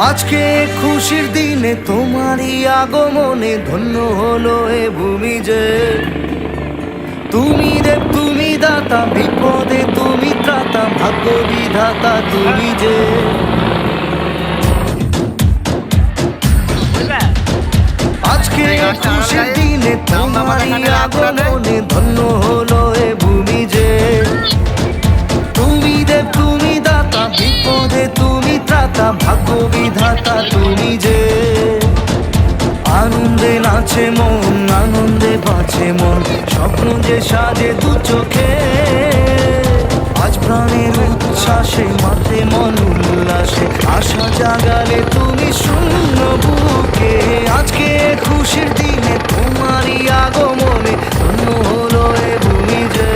আজকে খুশির দিনে তোমারই আগমনে ধন্য হলো এ ভূমি যে। তুমি দেব তুমি দাতা, বিপদে তুমি ত্রাতা, ভাগ্য বিধাতা তুমি যে। আজকে খুশির দিনে তোমারই আগমনে ধন্য হলো এ ভূমি যে। তুমি দেব তুমি দাতা, বিপদে তুমি ত্রাতা, ভাগ্য বিধাতা তুমি যে। আনন্দে নাচে মন, আনন্দে বাঁচে মন, স্বপ্ন যে সাজে দু চোখে। আজ প্রাণের উচ্ছ্বাসে মাঠে মন উল্লাসে, আশা জাগালে তুমি শূন্য বুকে। আজকে খুশির দিনে তোমারই আগমনে ধন্য হলো এ ভূমি যে।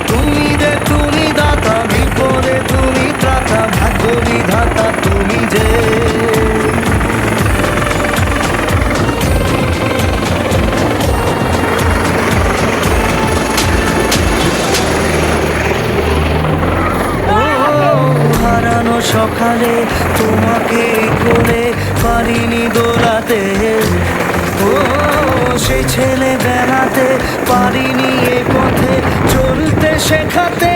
তুমি দে তুমি দাতা, বিপদে তুমি ত্রাতা, ভাগ্য বিধাতা তুমি যে। সকালে তোমাকে করে পারিনি দোলাতে, ও সে ছেলে বেড়াতে পারিনি এ পথে চলতে শেখাতে।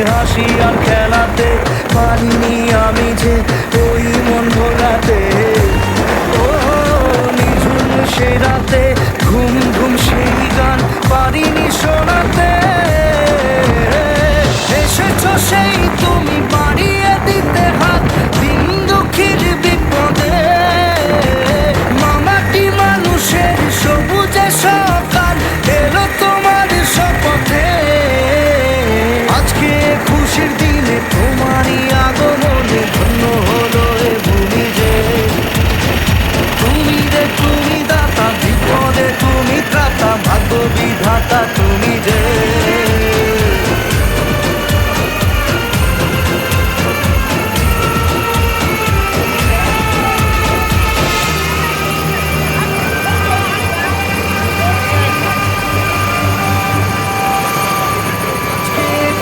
হাসি আর খেলাতে পারিনি আমি যে ওই মন ভোলাতে। ও নিঝুম সে রাতে ঘুম ঘুম সেই গান পারিনি শোনাতে। এসেছো সেই তুমি বাড়িয়ে দিতে হাত দিন দুঃখীর বিপদে। মামাটি মানুষের সবুজে সকাল এলো তোমার শপথে। আজকে খুশির দিনে তোমারই আগমনে ধন্য হলো এ ভূমি যে। তুমি রে তুমি দাতা, বিপদে তুমি ত্রাতা, ভাগ্য বিধাতা তুমি যে।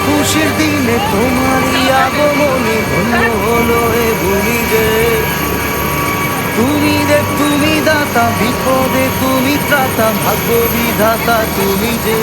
খুশির দিনে তোমারই আগমনে ধন্য হলো এ ভূমি যে। তুমি দেব তুমি দাতা, বিপদে তুমি ত্রাতা, ভাগ্য বিধাতা তুমি যে।